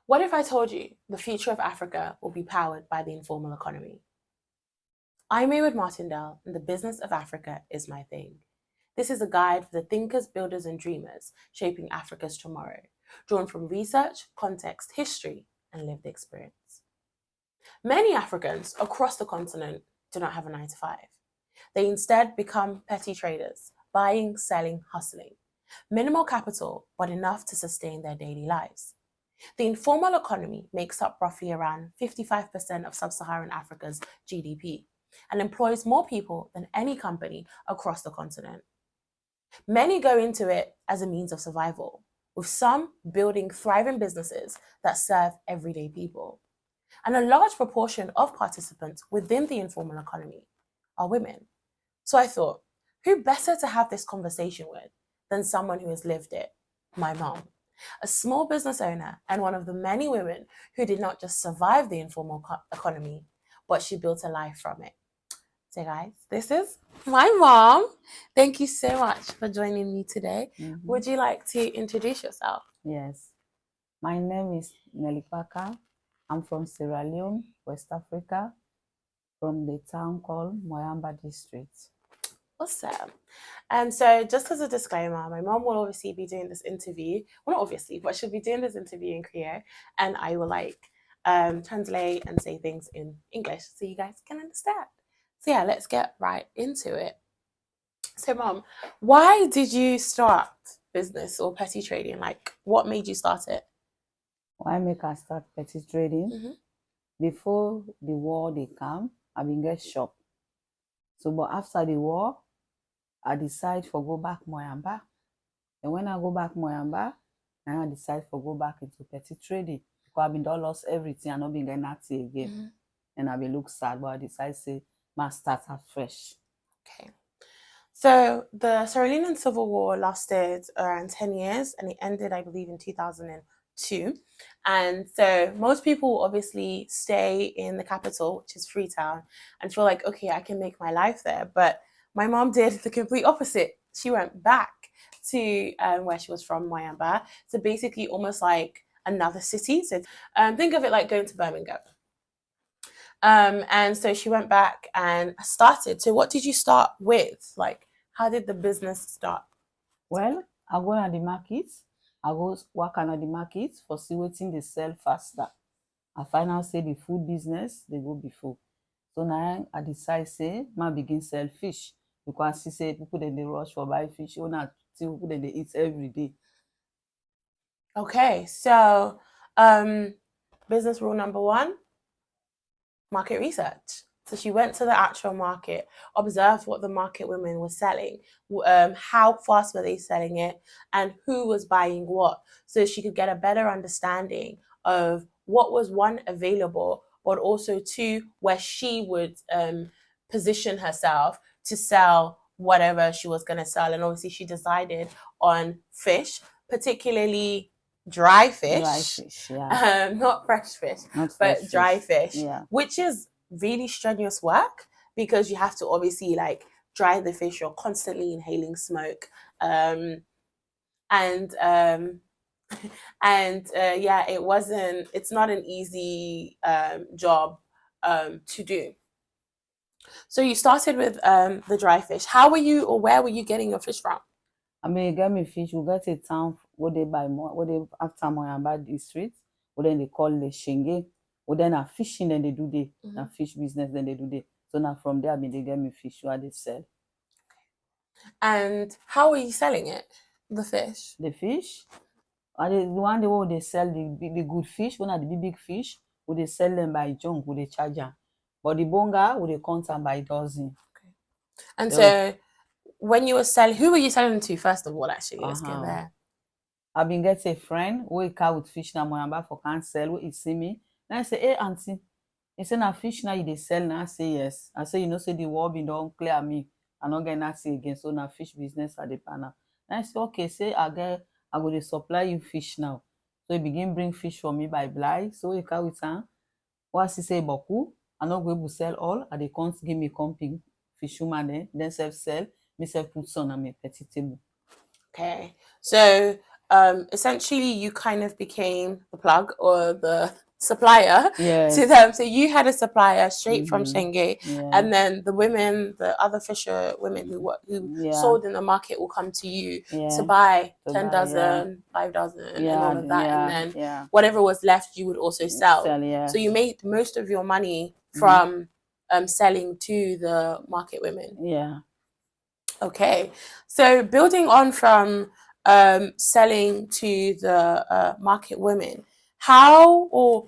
What if I told you the future of Africa will be powered by the informal economy? I'm Maywood Martindale, and the business of Africa is my thing. This is a guide for the thinkers, builders, and dreamers shaping Africa's tomorrow, drawn from research, context, history, and lived experience. Many Africans across the continent do not have a 9 to 5. They instead become petty traders, buying, selling, hustling. Minimal capital, but enough to sustain their daily lives. The informal economy makes up roughly around 55% of sub-Saharan Africa's GDP and employs more people than any company across the continent. Many go into it as a means of survival, with some building thriving businesses that serve everyday people. And a large proportion of participants within the informal economy are women. So I thought, who better to have this conversation with than someone who has lived it? My mom, a small business owner and one of the many women who did not just survive the informal economy, but she built a life from it. So guys, this is my mom. Thank you so much for joining me today. Would you like to introduce yourself? Yes. My name is Nelly Parker. I'm from Sierra Leone, West Africa, from the town called Moyamba district. Awesome. And so just as a disclaimer, my mom will obviously be doing this interview. Well, not obviously, but she'll be doing this interview in Creole. And I will translate and say things in English so you guys can understand. So yeah, let's get right into it. So mom, why did you start business or petty trading? Like, what made you start it? Why make I start petty trading? Before the war they come, I been get shop. So but after the war, I decide for go back Moyamba. And when I go back Moyamba, I decide for go back into petty trading. Because I been done lost everything, I not been getting nothing again. And I been look sad, but I decide say must start afresh. Okay. So the Sierra Leonean Civil War lasted around 10 years and it ended, I believe, in 2002. And so most people obviously stay in the capital, which is Freetown, and feel like, okay, I can make my life there. But my mom did the complete opposite. She went back to where she was from, Moyamba. So basically almost like another city. So think of it like going to Birmingham. And so she went back and started. So what did you start with? Like, how did the business start? Well, I go to the market. I go work at the market for see wetin they sell faster. I find out say the food business they go before. So now I decide say I begin sell fish because I see say people then they rush for buy fish. You know, see people then they eat every day. Okay, so business rule number 1, market research. So she went to the actual market, observed what the market women were selling, how fast were they selling it, and who was buying what, so she could get a better understanding of what was, 1, available, but also 2, where she would position herself to sell whatever she was going to sell. And obviously she decided on fish, particularly dry fish, yeah. Not fresh fish, but dry fish, yeah. Which is really strenuous work because you have to obviously like dry the fish. You're constantly inhaling smoke, yeah, it's not an easy job to do. So you started with the dry fish. How were you, or where were you getting your fish from? I mean, you get me fish. You get a town where they buy more, where they after Moyamba district, where then they call the Shenge. Where then a fishing, then they do the fish business, then they do the. So now from there, I mean, they get me fish where they sell. And how are you selling it? The fish. The fish. And the one day where they sell the good fish, one of the big fish, where they sell them by junk, where they charge them. But the bonga, where they count them by dozen. Okay. And so when you were selling, who were you selling to first of all? Actually, let's get there. I been get a friend who car with fish na Moyamba for can sell. Who he see me, and I say, "Hey auntie, he say na fish now you dey sell." Now I say yes. I say, you know, say the war been don't clear me. I not get nothing again. So na fish business at the panel. And I say, okay, say I go to supply you fish now. So he begin bring fish for me by blind. So he car with him. What he say boku, I not go able to sell all. And they can't give me comping fish woman then self sell. Me self put some on my petty table. Okay, so essentially you kind of became the plug or the supplier Yes. to them. So you had a supplier straight from Mhm. Shenge, Yeah. and then the women, the other fisher women who Yeah. sold in the market will come to you Yeah. to buy To 10 buy, dozen, 5 dozen, and Yeah. all of that. Yeah. And then Yeah. whatever was left, you would also sell. Yes. So you made most of your money from selling to the market women. Yeah. Okay, so building on from selling to the market women, how or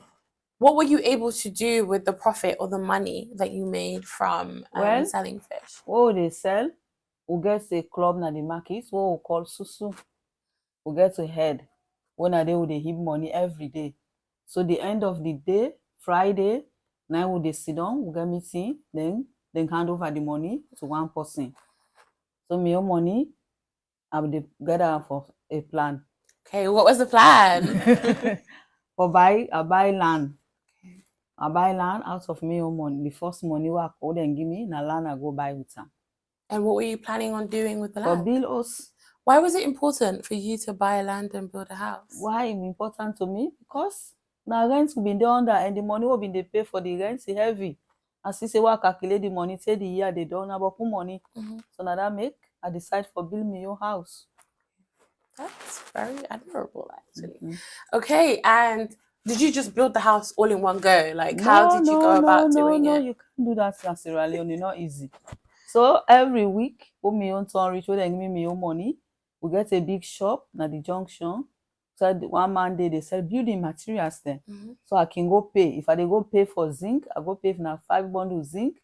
what were you able to do with the profit or the money that you made from Well, selling fish? what they sell, we get a club na the market, what we call susu. We get a head when I dey with the heap money every day. So the end of the day, Friday, now we dey sit down, we get meeting, then hand over the money to one person. So my own money, I will get am for a plan. Okay, what was the plan? I buy land. I buy land out of my own money. The first money wey I go then give me, na land I go buy with am. And what were you planning on doing with the For land? build house. Why was it important for you to buy land and build a house? Why it important to me? Because na rent we been dey under, and the money we been dey pay for the rent is heavy. As you say, I calculate the money, say the year they don't have beaucoup money. So now that make I decide for build me your house. That's very admirable, actually. Okay, and did you just build the house all in one go? Like, how did you go about doing it? No, you can't do that in Sierra Leone. Not easy. So every week, when my own turn reach, when they give me my own money, we get a big shop at the junction. So one Monday they sell building materials there. So I can go pay. If I dey go pay for zinc, I go pay for na 5 bundles zinc.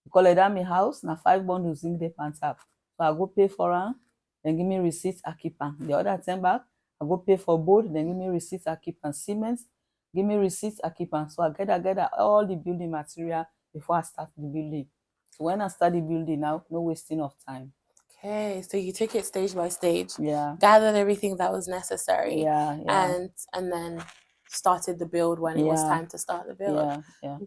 Because like that my house, na 5 bundles zinc they pant up. So I go pay for am, then give me receipt, I keep am. The other 10 back, I go pay for board, then give me receipt, I keep am. Cement, give me receipt, I keep am. So I gather all the building material before I start the building. So when I start the building now, no wasting of time. Okay, so you took it stage by stage. Yeah. Gathered everything that was necessary. Yeah. And then started the build when it was time to start the build. Yeah.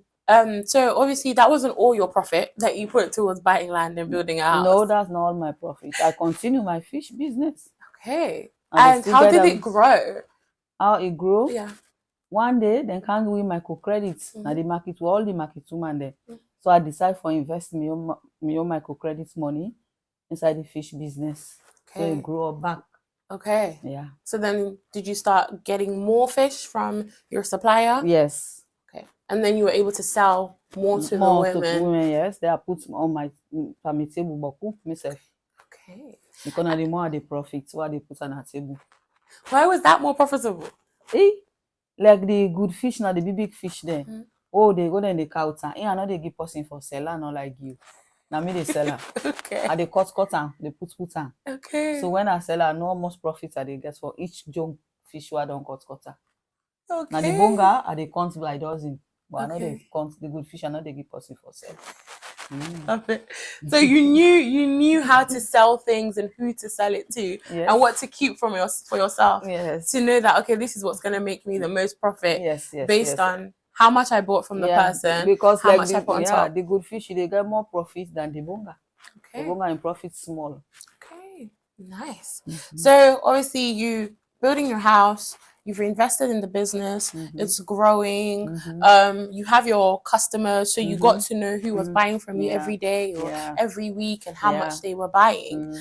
So obviously that wasn't all your profit that you put towards buying land and building a house. No, that's not all my profit. I continue my fish business. Okay. And how did it grow? How it grew? Yeah. One day, then can't give microcredits. Now the market, all the market woman there. So I decide for invest my own microcredits money inside the fish business. Okay. So it grew up back. Okay. Yeah. So then did you start getting more fish from your supplier? Yes. Okay. And then you were able to sell more to the women? Yes. They are put on my table boku myself. Okay. Because now the more the profit, what they put on our table. Why was that more profitable? Like the good fish now, the big fish there. Oh, they go then the counter. I know they give person for seller, not like you. Now me the seller. Okay. I they cut am, they put am. Okay. So when I sell, I know how much profit I they get for each junk fish who I don't cut am. Okay. Now the bonga, I they count by dozen. But I know they count the good fish, I know they give person for sale. So you knew how to sell things and who to sell it to, and what to keep for yourself. Yes. To know that, okay, this is what's gonna make me the most profit. Yes. Based on how much I bought from the person, because how like much I put on top. The good fish they get more profit than the bonga. Okay. The bonga in profit small. Okay, nice. So obviously you building your house, you've reinvested in the business, it's growing, you have your customers, so you got to know who was buying from you every day or every week and how much they were buying.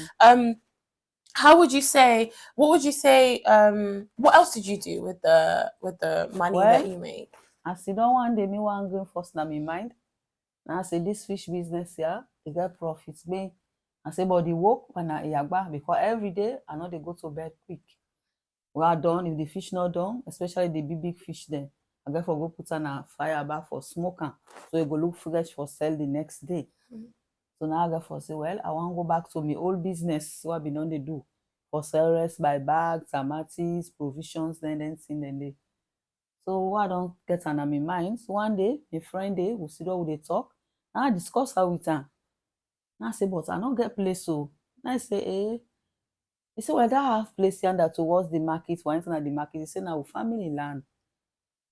What would you say, what else did you do with the money that you made? I sit down one day, me one going first in my mind. Now I say this fish business here, they get profits. I say, but the work when I because every day I know they go to bed quick. We are done. If the fish not done, especially the big fish there, I get for go put on a fire bar for smoking. So it go look fresh for sell the next day. So now I get for say, well, I want to go back to my old business. What I been on they do for sell rest by bags, tomatoes, provisions, then they. So I don't get on my mind. So one day, a friend day, we sit down with they talk. And I discuss how with her. And I say, but I don't get place so. And I say, He said, well, that have place yonder towards the market, for instance, at the market. He said, now family land.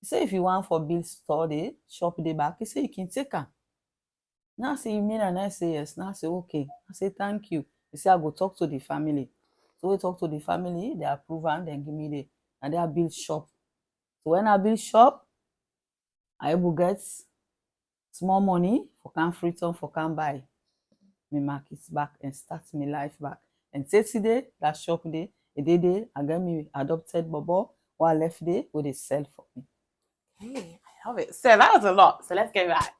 He said, if you want for bill store day, shop the back, he said, you can take her. Now I say, you mean? And I say, yes. Now I say, okay. I say, thank you. He said, I go talk to the family. So we talk to the family, they approve and then give me and they build shop. So when I build shop, I will get small money for can Freetown for can buy me market back and start my life back. And say today, that shop day, a day, I get me adopted bobo, while left day, where they sell for me. Hey, I love it. So that was a lot. So let's go back.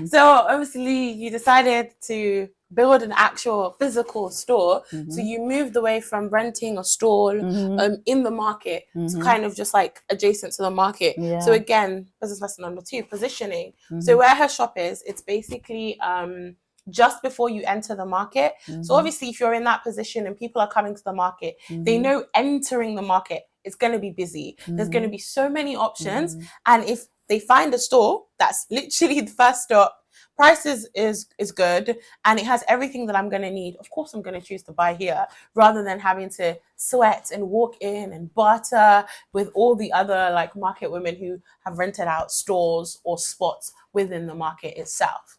So obviously you decided to build an actual physical store. So you moved away from renting a stall in the market to kind of just like adjacent to the market. Yeah. So again, business lesson number 2, positioning. So where her shop is, it's basically just before you enter the market. So obviously if you're in that position and people are coming to the market, they know entering the market it's going to be busy. There's going to be so many options. And if they find a store that's literally the first stop, prices is good, and it has everything that I'm going to need, of course I'm going to choose to buy here rather than having to sweat and walk in and barter with all the other like market women who have rented out stores or spots within the market itself.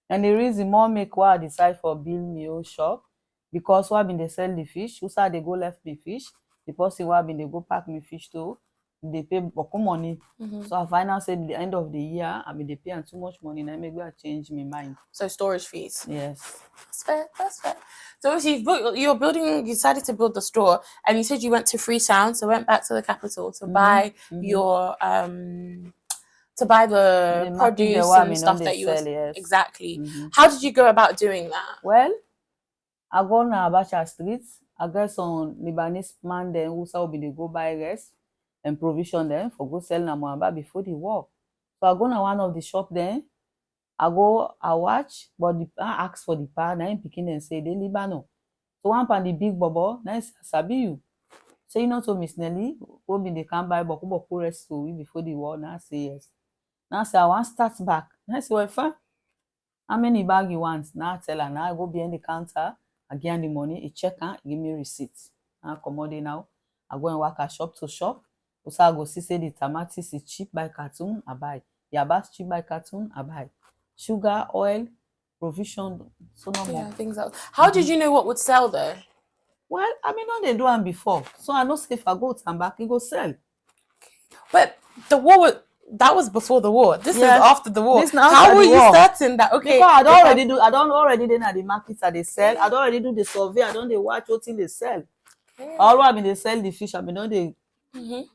And the reason more make why I decide for build my own shop, because why been they sell the fish, who say they go left me fish, the person why been they go pack me fish too, they pay beaucoup money. So I find out say at the end of the year, I mean they pay too much money and I make me change my mind. So storage fees. Yes. That's fair, that's fair. So obviously you decided to build the store, and you said you went to Freetown, so went back to the capital to buy your to buy the produce and stuff that you sell, yes. Exactly. How did you go about doing that? Well, I go on Abacha Street. I get some Lebanese man then who say be they go buy rest and provision them for go sell na Moyamba before they work. So I go na one of the shop then. I watch, but I ask for the pa. Now I'm picking and say they Libano. So one pan the big bobo. Now sabi you. So you know to Miss Nelly, who be they can buy boku rest to we before the war. Now say yes. Now say I want start back. Now say well fine. How many bag you want? Now I tell her. Now I go behind the counter. I give her the money. He check her. Give me receipt. Now commode now. I go and work at shop to shop. So I go see say the tomatoes is cheap by carton. I buy. Yabas cheap by carton. I buy. Sugar, oil, provision. So no more. Yeah, things else. How did you know what would sell though? Well, I mean, no, they do them before. So I know if I go to back, it go sell. But the war that was before the war. This is after the war. How were you certain that okay? Because I don't already then at the markets that they sell. I don't already do the survey. I don't they watch what till they sell. All I mean they sell the fish. I mean don't they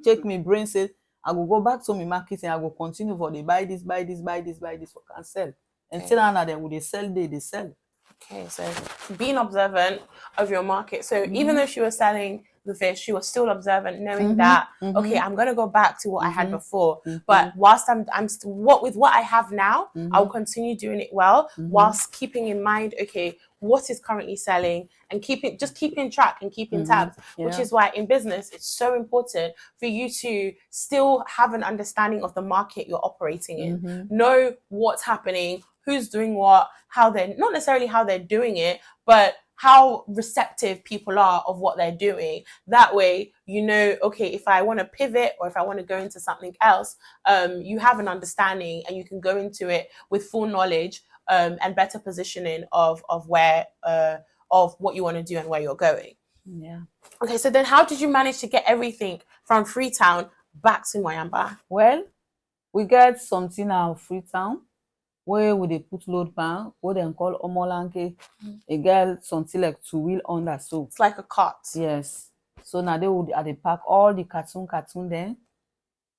take me brain say I will go back to my market and I will continue for they buy this for can sell. And till now then when they sell they sell. Okay, so being observant of your market. So even though she was selling the fish, she was still observant, knowing that okay, I'm gonna go back to what I had before. But whilst with what I have now, I'll continue doing it well, whilst keeping in mind, okay, what is currently selling and keeping track and keeping tabs. Which is why in business it's so important for you to still have an understanding of the market you're operating in. Know what's happening, who's doing what, how they're not necessarily how they're doing it, but how receptive people are of what they're doing. That way, you know, okay, if I want to pivot or if I want to go into something else, you have an understanding and you can go into it with full knowledge and better positioning of where of what you want to do and where you're going. Yeah. Okay, so then how did you manage to get everything from Freetown back to Moyamba? Well, we get something now Freetown where we they put load pan, what they call omolanke. A girl something like 2-wheel under so. It's like a cart. Yes. So now they pack all the cartoon then.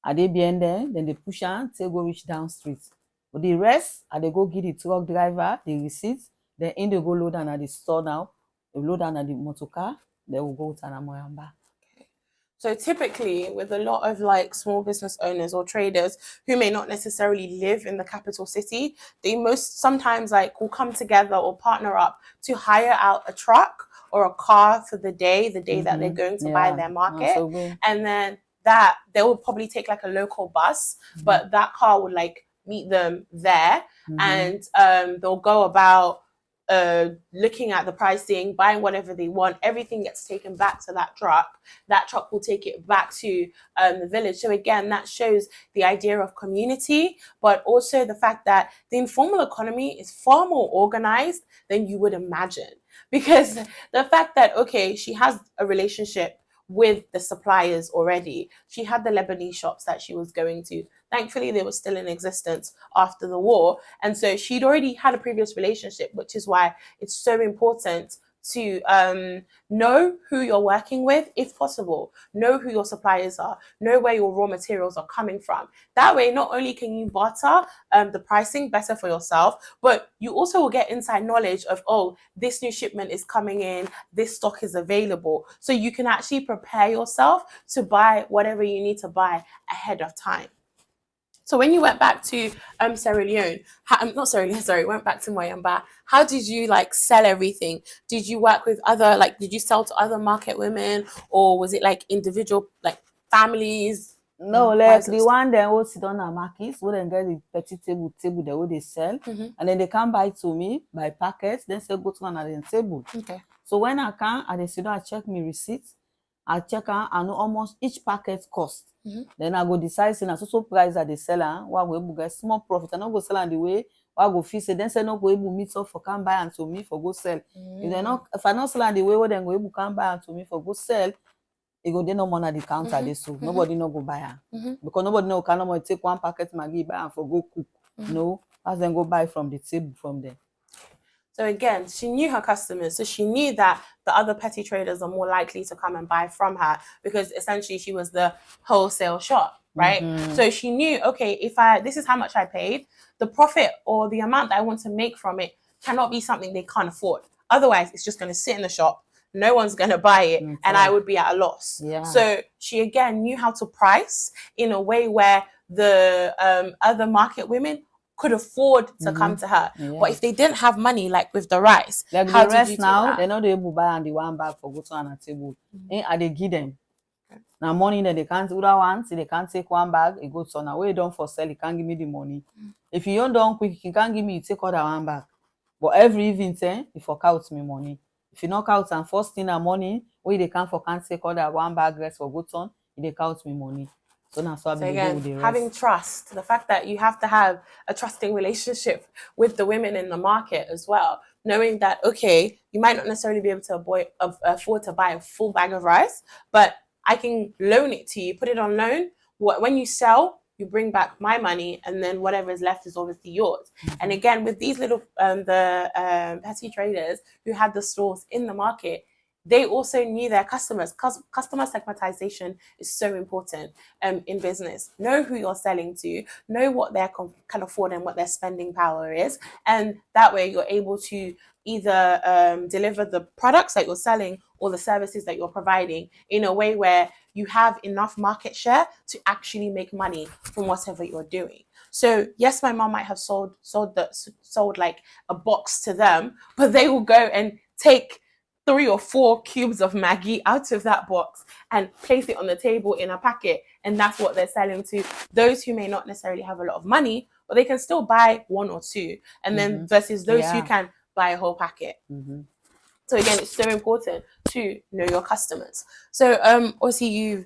Are they behind there? Then they push on till go reach down street. But the rest, they go give the truck driver the receipts. Then in they go load down at the store now. They load down at the motor car. They will go to Moyamba. So typically with a lot of like small business owners or traders who may not necessarily live in the capital city, they sometimes like will come together or partner up to hire out a truck or a car for the day that they're going to buy their market. And then that they will probably take like a local bus, but that car would like meet them there and they'll go about looking at the pricing, buying whatever they want. Everything gets taken back to that truck. That truck will take it back to the village. So again, that shows the idea of community, but also the fact that the informal economy is far more organized than you would imagine. because the fact that, okay, she has a relationship with the suppliers already. She had the Lebanese shops that she was going to. Thankfully, they were still in existence after the war. And so she'd already had a previous relationship, which is why it's so important to know who you're working with, if possible. Know who your suppliers are. Know where your raw materials are coming from. That way, not only can you barter the pricing better for yourself, but you also will get inside knowledge of, oh, this new shipment is coming in, this stock is available. So you can actually prepare yourself to buy whatever you need to buy ahead of time. So when you went back to Sierra Leone, not Sierra Leone, sorry, went back to Moyamba, how did you like sell everything? Did you work with other, like, did you sell to other market women, or was it like individual, like families? No, like the one they will sit on our markets, who then get the petty table they will they sell, and then they come buy to me by packets, then say go to another table. Okay. So when I can, I sit down, I check my receipts, I check out, I know almost each packet cost. Then I go decide say na so price that they sell am, why go able get small profit. I not go sell am the way why go feel say then say no go able meet up for can buy and to me for go sell. If I not sell am the way where then go able can buy and to me for go sell, it go dey no more at the counter they so nobody no go buy am. Because nobody no can no more take one packet Maggi buy and for go cook. No, as then go buy from the table from there. So again, she knew her customers. So she knew that the other petty traders are more likely to come and buy from her, because essentially she was the wholesale shop, right? So she knew, okay, this is how much I paid, the profit or the amount that I want to make from it cannot be something they can't afford. Otherwise, it's just going to sit in the shop. No one's going to buy it, and I would be at a loss. Yeah. So she again knew how to price in a way where the other market women could afford to come to her. But if they didn't have money, like with the rice, like how the rest did you now, they're not able to buy and the one bag for go to on a table. And they give them. Now money that they can't other ones, they can't take one bag, it goes on away done for sell, you can't give me the money. If you don't done quick, you can't give me, you take other one bag. But every evening, you fork out me money. If you knock out and first thing in the morning, where they can't take other one bag rest for go on, they count me money. So now, so again, having trust, the fact that you have to have a trusting relationship with the women in the market as well, knowing that, okay, you might not necessarily be able to afford to buy a full bag of rice, but I can loan it to you, put it on loan. When you sell, you bring back my money, and then whatever is left is obviously yours. And again, with these little, petty traders who had the stores in the market, they also knew their customers. Customer segmentation is so important in business. Know who you're selling to, know what they can afford and what their spending power is. And that way you're able to either deliver the products that you're selling or the services that you're providing in a way where you have enough market share to actually make money from whatever you're doing. So yes, my mom might have sold like a box to them, but they will go and take 3 or 4 cubes of Maggi out of that box and place it on the table in a packet. And that's what they're selling to those who may not necessarily have a lot of money, but they can still buy 1 or 2. And then versus those who can buy a whole packet. So again, it's so important to know your customers. So obviously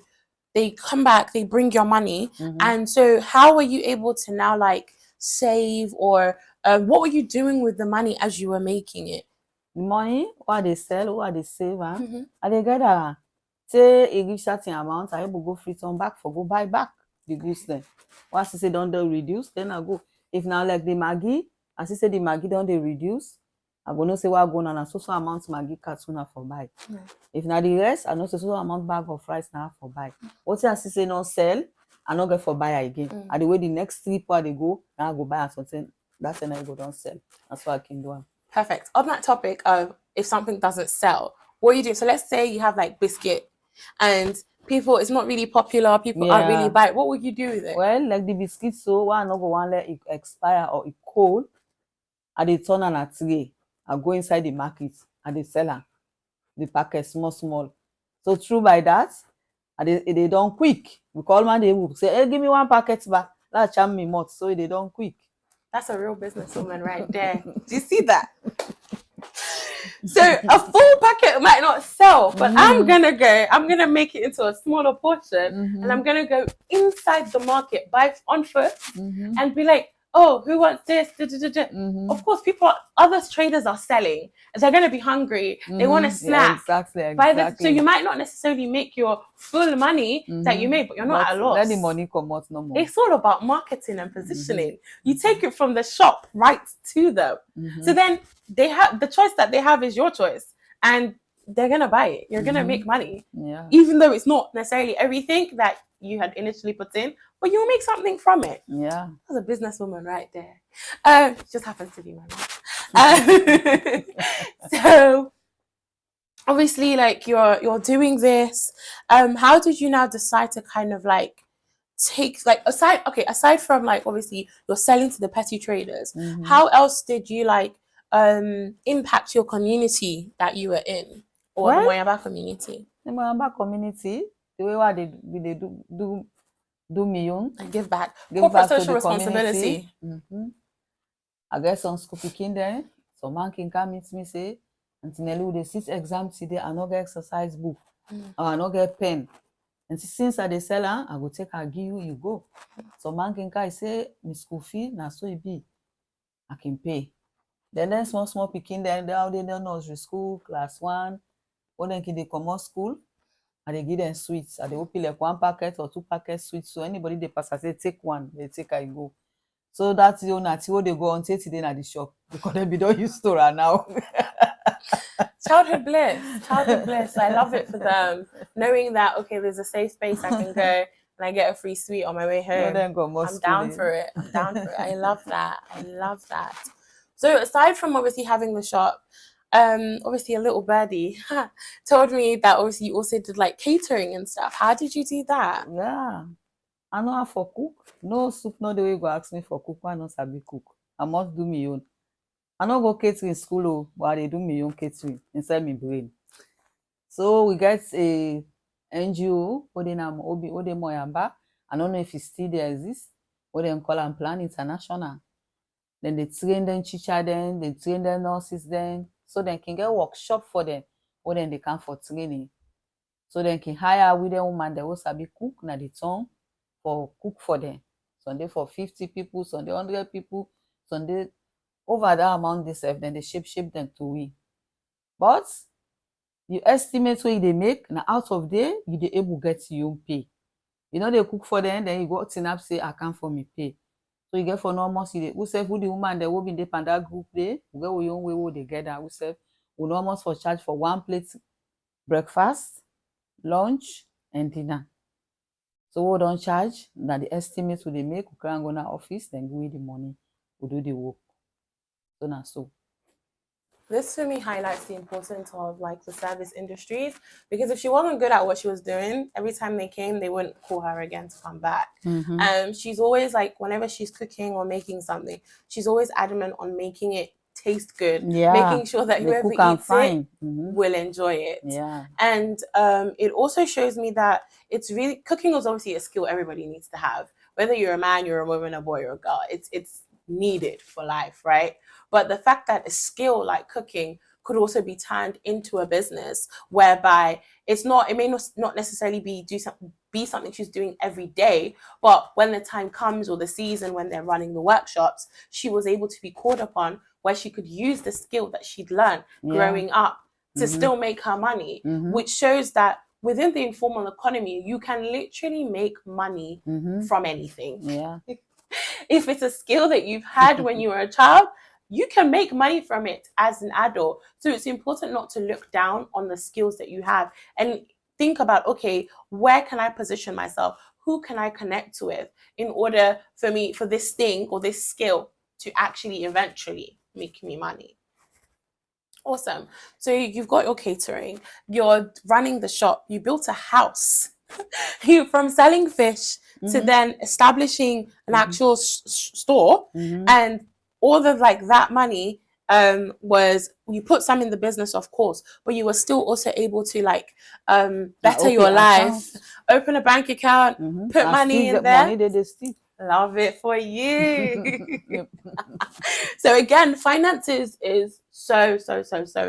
they come back, they bring your money. And so how were you able to now like save, or what were you doing with the money as you were making it? The money, what they sell, what they save, and they get say a give certain amount, I able go Freetown back for go buy back the goods then. Once they say don't they reduce, then I go. If now like the Maggi, as I say the Maggi don't they reduce, I go no say what going on and so amount Maggi cartoon for buy. If now the rest, I know so amount bag of rice now for buy. What I say no sell, I not get for buy again. And the way the next 3 part they go, now I go buy something. That's when I go don't sell. That's what I can do. Perfect. On that topic of if something doesn't sell, what do you do? So let's say you have like biscuit and it's not really popular, people aren't really buying. What would you do with it? Well, like the biscuits, so why not go one let it expire or it cold, and they turn on a tray, I go inside the market and they sell them, the packet small. So through by that, and they done quick. We call man, they will say, hey, give me 1 packet back. That's charm me more. So they done quick. That's a real businesswoman right there. Do you see that? So a full packet might not sell, but I'm gonna make it into a smaller portion, and I'm gonna go inside the market, buy on foot, and be like, oh, who wants this? Of course, other traders are selling. They're going to be hungry. They want a snack. Exactly. So you might not necessarily make your full money that you made, but you're not at a loss. Let the money come out no more. It's all about marketing and positioning. You take it from the shop right to them. So then they have the choice that they have is your choice, and they're gonna buy it. You're gonna make money, even though it's not necessarily everything that you had initially put in, but you'll make something from it. Yeah, that's a businesswoman right there. Just happens to be my mom. So obviously, like you're doing this. How did you now decide to kind of like take like aside from like obviously you're selling to the petty traders, how else did you like impact your community that you were in, or the Moyamba community? The Moyamba community, the way why they do million and give back corporate social responsibility. I get some school picking there. Some man can come meet me say, Auntie Nelly, with the 6 exams today, I not get exercise book, or I not get pen. And since I dey sell, I go take her give you, you go. So man can come say, my school fee, na so it be. I can pay. Then small picking then they don't nursery school, class 1. When they come out school, and they give them sweets. And they open like 1 packet or 2 packets sweets. So anybody they pass, I say take 1, they take I go. So that's the only thing they go on today at the shop because they be don't use store now. Childhood bliss. I love it for them, knowing that okay, there's a safe space I can go and I get a free sweet on my way home. I'm down for it. I love that. So aside from obviously having the shop, obviously a little birdie told me that obviously you also did like catering and stuff. How did you do that? Yeah, I know how for cook. No soup, no the way you go ask me for cook. I not sabi cook. I must do my own. I not go catering school, but I do my own catering inside my brain. So we get a NGO, Ode Moyamba. I don't know if it still there exists. What they call and Plan International. Then they train them teacher them, they train them nurses then, so they can get workshop for them, or then they come for training. So they can hire with them woman that will sabi cook na the town for cook for them. Sunday for 50 people, Sunday 100 people, Sunday over that amount they serve, then they shape them to win. But you estimate what they make, now out of there, you they able get your own pay. You know they cook for them, then you go tin up say I can't for me pay. So you get for normal see who serve who the woman that will be in the panda group there, we get your own way who they get that who serve we almost for charge for 1 plate breakfast, lunch, and dinner. So we don't charge, now the estimates we they make, we can go to office, then give the money, we do the work. So now so. This for me highlights the importance of like the service industries, because if she wasn't good at what she was doing, every time they came, they wouldn't call her again to come back. She's always like, whenever she's cooking or making something, she's always adamant on making it taste good, making sure that whoever eats it will enjoy it. And it also shows me that it's really, cooking is obviously a skill everybody needs to have, whether you're a man, you're a woman, a boy, or a girl. It's needed for life, right? But the fact that a skill like cooking could also be turned into a business whereby it may not necessarily be something she's doing every day, but when the time comes or the season when they're running the workshops, she was able to be called upon where she could use the skill that she'd learned growing up to still make her money, which shows that within the informal economy, you can literally make money from anything. If it's a skill that you've had when you were a child, you can make money from it as an adult. So it's important not to look down on the skills that you have and think about, okay, where can I position myself? Who can I connect with in order for this thing or this skill to actually eventually make me money? Awesome. So you've got your catering, you're running the shop, you built a house. You from selling fish to then establishing an actual store, and all of like that money was, you put some in the business of course, but you were still also able to like better your life, open a bank account, put money in there. Love it for you. So again, finances is so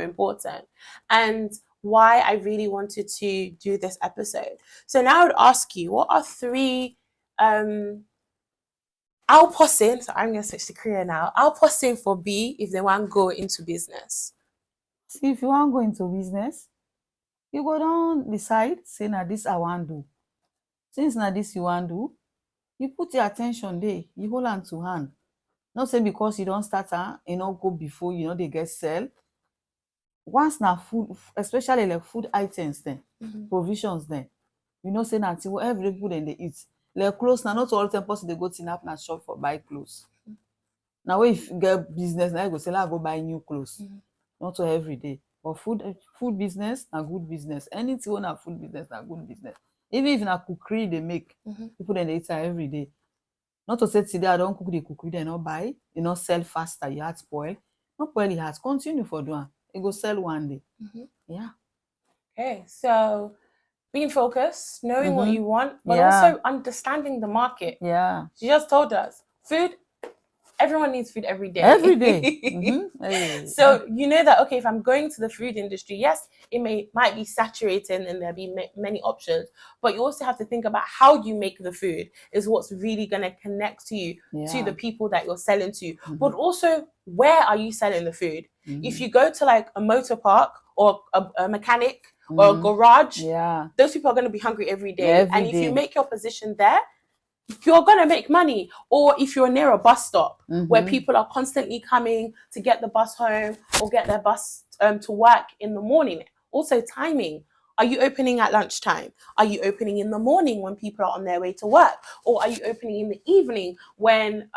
important, and why I really wanted to do this episode. So now I would ask you, what are 3 I'll pause in. So I'm gonna switch to Korea now. I'll pause in for B if they want to go into business. See, if you want to go into business, you go down decide, say na this I want do. Since na this you want do, you put your attention there, you hold hand to hand. Not say because you don't start you know go before you know they get sell. Once na food, especially like food items then, provisions then, you know say na till every people then they eat. Like clothes now, not all the time possible they go to nap na shop for buy clothes. Now if you get business, now you go say I go buy new clothes. Not so every day. But food business na good business. Anything on a food business na good business. Even if na cookery they make, people then they eat every day. Not to say today I don't cook the cookery, they not buy, you not sell faster, you had spoil. Not spoil it has continue for doing. It go sell one day. Yeah. Okay, so being focused, knowing what you want, but Yeah. also understanding the market. Yeah. She just told us food. Everyone needs food every day. Every day. Hey. So you know that, okay, if I'm going to the food industry, yes, it might be saturated and there'll be many options, but you also have to think about how you make the food is what's really going to connect to you, to the people that you're selling to. But also, where are you selling the food? If you go to like a motor park or a mechanic or a garage, those people are going to be hungry every day. And if you make your position there, you're going to make money. Or if you're near a bus stop where people are constantly coming to get the bus home or get their bus to work in the morning. Also timing. Are you opening at lunchtime? Are you opening in the morning when people are on their way to work? Or are you opening in the evening when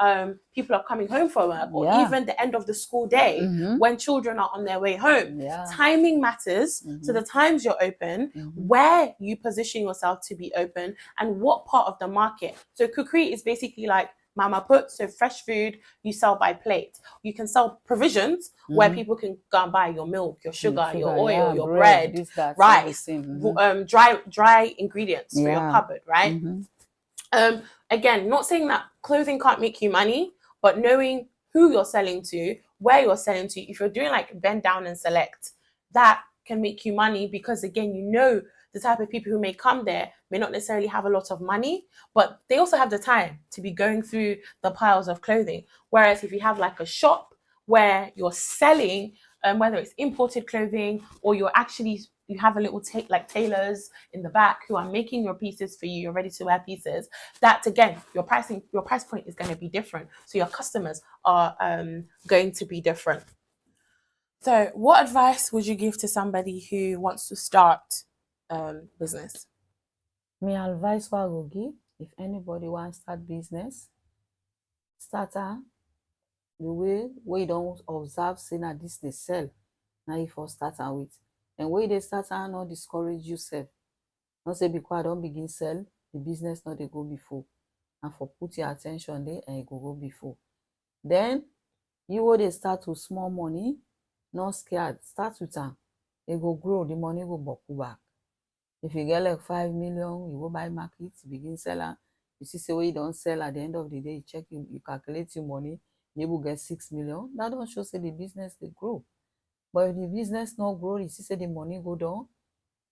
people are coming home from work? Or even the end of the school day when children are on their way home? Timing matters. So the times you're open, where you position yourself to be open, and what part of the market. So cookery is basically like mama put, so fresh food you sell by plate. You can sell provisions where people can go and buy your milk, your sugar, your oil, your bread, rice, dry ingredients for your cupboard, right? Again, not saying that clothing can't make you money, but knowing who you're selling to, where you're selling to. If you're doing like bend down and select, that can make you money because again, you know the type of people who may come there may not necessarily have a lot of money, but they also have the time to be going through the piles of clothing. Whereas if you have like a shop where you're selling, whether it's imported clothing or you have a little like tailors in the back who are making your pieces for you, your ready to wear pieces, that again, your price point is going to be different. So your customers are going to be different. So what advice would you give to somebody who wants to start business? Me advice what I go give if anybody wants to start business, start the way you don't observe say na this they sell. Now you first start with. And where they start not discourage yourself. Not say because I don't begin sell, the business not they go before. And for put your attention there and it go before. Then you will they start with small money, not scared. Start with them. It go grow, the money go back. If you get like 5 million, you go buy market, begin selling. You see, say you don't sell at the end of the day, you check, you calculate your money, you will get 6 million. That don't show say the business they grow. But if the business not grow, you see say the money go down,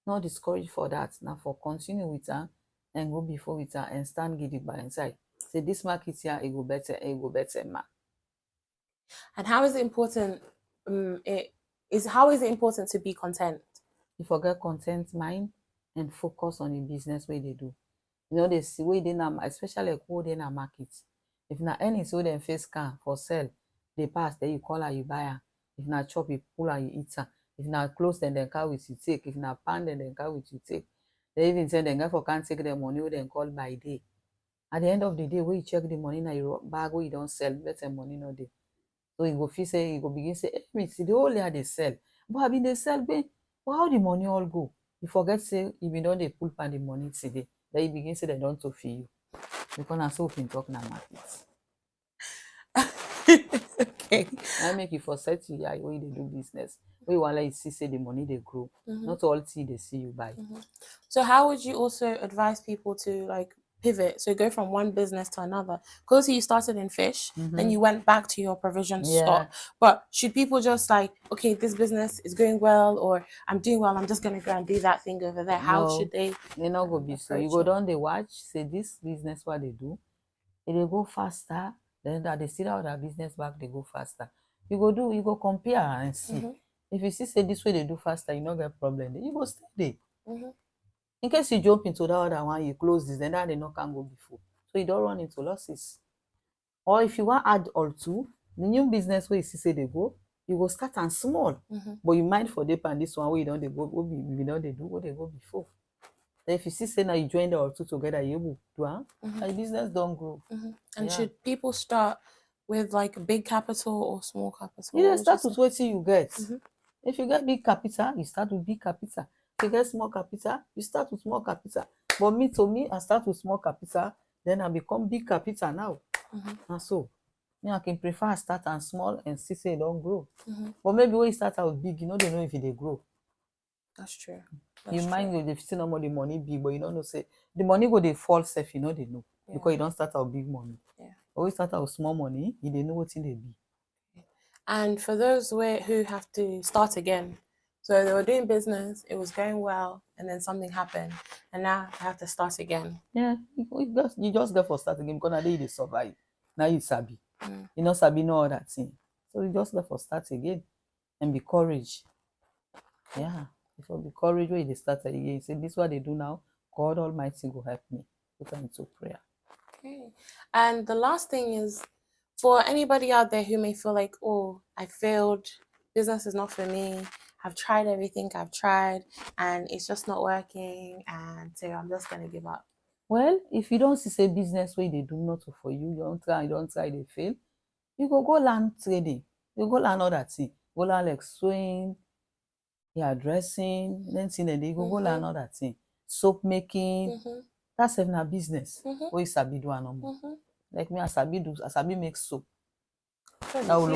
not discouraged for that. Now for continue with her and go before with her and stand giddy by inside. Say this market here, it go better, ma. And how is it important? How is it important to be content? You forget content mind and focus on the business way they do. You know, they see way they na, especially like who they na market. If na any so then face can for sell, they pass, then you call her, you buy her. If na chop, you pull her, you eat her. If na close, then carry with you take. If na pan, then carry with you take. They even say then for can't take the money, then call by day. At the end of the day, when you check the money na your bag, where you don't sell, better money no day. So you go feel say, you go begin say, hey, me see the whole year they sell. But I mean they sell, but how the money all go? You forget say if you don't they pull pan the money today, then you begin say they don't to feel you. Because I'm so open talk na market. Okay. I make you for set you yeah, when they do business. When you want like see say the money they grow. Not all see they see you buy. So how would you also advise people to like pivot? So go from one business to another. Because you started in fish, then you went back to your provision store. But should people just like, okay, this business is going well, or I'm doing well, I'm just gonna go and do that thing over there? How should they? They not go be so. You go down they watch, say this business what they do. If they go faster, then that they see how their business back, they go faster. You go compare and see. If you see say this way they do faster, you no get problem. Then you go stay there. In case you jump into that other one, you close this, then that they no can go before. So you don't run into losses. Or if you want add or two, the new business where you see say they go, you go start and small. But you mind for the and this one where you don't they go, we don't they do what they go before. Then if you see say now you join the or two together, you able to and the business don't grow. And should people start with like big capital or small capital? You just start with what you get. If you get big capital, you start with big capital. If you get small capital, you start with small capital. But me, I start with small capital, then I become big capital now. And so, I can prefer I start and small and see say it don't grow. But maybe when you start out big, they know if they grow. That's true. You mind you, they see no more the money big, but you don't know say the money go they fall safe, they know. Because you don't start out big money. Always start out with small money, you they know what they be. And for those who have to start again, so they were doing business, it was going well, and then something happened, and now they have to start again. Yeah, you just get for start again because now they survive. Now you sabi. You know sabi no other thing. So you just get for start again and be courage. Yeah. If you be courage when they start again, say this is what they do now. God Almighty will help me. Put them into prayer. Okay. And the last thing is, for anybody out there who may feel like, oh, I failed, business is not for me, I've tried everything I've tried, and it's just not working, and so I'm just going to give up. Well, if you don't see say business way they do not for you don't try, they fail, you go learn trading. You go learn other thing. Go learn like sewing, hairdressing, then they go learn other thing. Soap making. That's even a business. What you sabi do normal. Like me, I sabi make soap. That will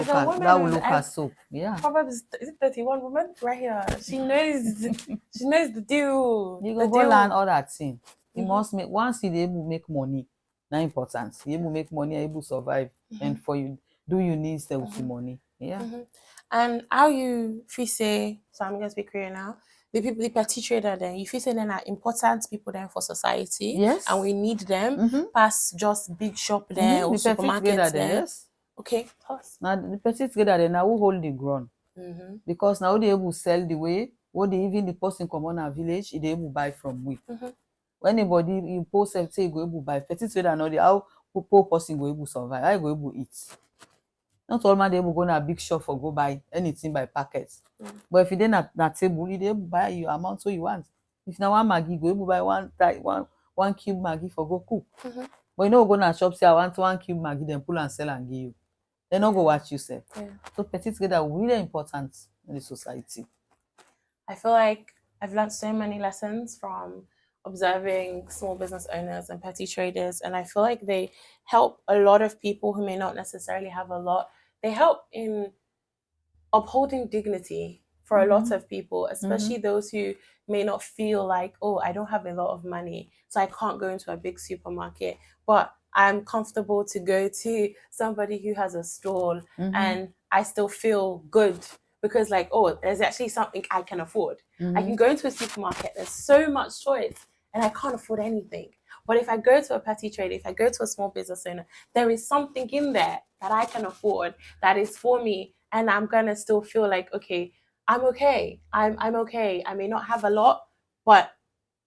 look as soap. Yeah. Proverbs is it 31 woman right here? She knows the deal. You go learn all that thing. You must make once you able to make money. Now important. You able to make money, able to survive, and for you do you need still with the money. Yeah. And how you feel say, so I'm gonna speak Korean now. The petty trader then you feel say then are important people then for society. Yes. And we need them past just big shop there or supermarkets there. Yes. Okay, pause. Now the petty trader then now who hold the ground. Because now they able to sell the way, what they even the person come on our village, they able to buy from we. When anybody impose say go able to buy petty trader now how poor person go able to survive, how go able to eat. Not all man they able go na big shop for go buy anything by packets. But if you then at table, you able buy your amount so you want. If now one Maggi go able buy one cube Maggi for go cook. But you know go na shop say I want 1 cube Maggi, then pull and sell and give you. They not go watch you say. So petty trader really important in the society. I feel like I've learned so many lessons from observing small business owners and petty traders, and I feel like they help a lot of people who may not necessarily have a lot. They help in upholding dignity for a lot of people, especially those who may not feel like, oh, I don't have a lot of money, so I can't go into a big supermarket, but I'm comfortable to go to somebody who has a stall and I still feel good because like, oh, there's actually something I can afford. I can go into a supermarket, there's so much choice and I can't afford anything. But if I go to a petty trader, if I go to a small business owner, there is something in there that I can afford that is for me, and I'm gonna still feel like, okay, I'm okay. I'm okay. I may not have a lot, but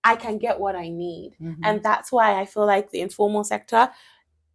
I can get what I need. And that's why I feel like the informal sector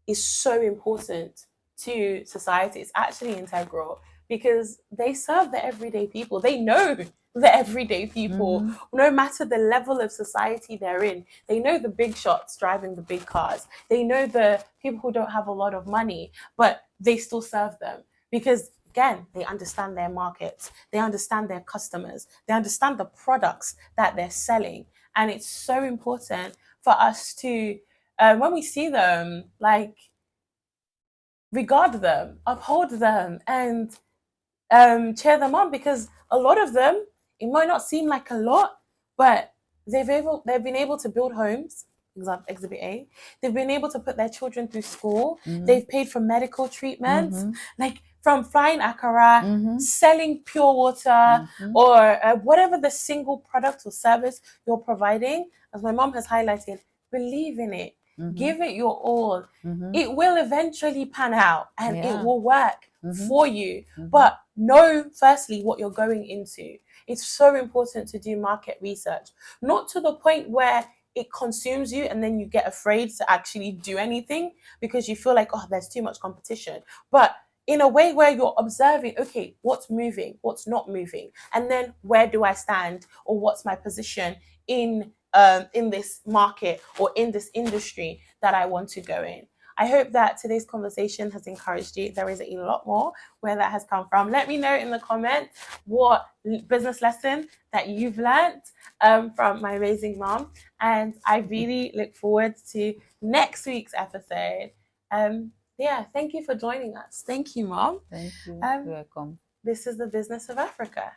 is so important to society. It's actually integral because they serve the everyday people. They know the everyday people, no matter the level of society they're in. They know the big shots driving the big cars. They know the people who don't have a lot of money, but they still serve them because, again, they understand their markets. They understand their customers. They understand the products that they're selling. And it's so important for us to, when we see them, like, regard them, uphold them, and cheer them on, because a lot of them, it might not seem like a lot, but they've been able to build homes. Exhibit A. They've been able to put their children through school. They've paid for medical treatments, like from frying akara, selling pure water, or whatever the single product or service you're providing. As my mom has highlighted, believe in it. Give it your all. Mhm. It will eventually pan out and it Yeah. will work Mhm. for you. Mhm. But know firstly what you're going into. It's so important to do market research, not to the point where it consumes you and then you get afraid to actually do anything because you feel like, oh, there's too much competition. But in a way where you're observing, okay, what's moving, what's not moving, and then where do I stand, or what's my position in this market or in this industry that I want to go in. I hope that today's conversation has encouraged you. There is a lot more where that has come from. Let me know in the comments what business lesson that you've learned from my amazing mom. And I really look forward to next week's episode. Yeah, thank you for joining us. Thank you, Mom. Thank you. Um, You're welcome. This is the Business of Africa.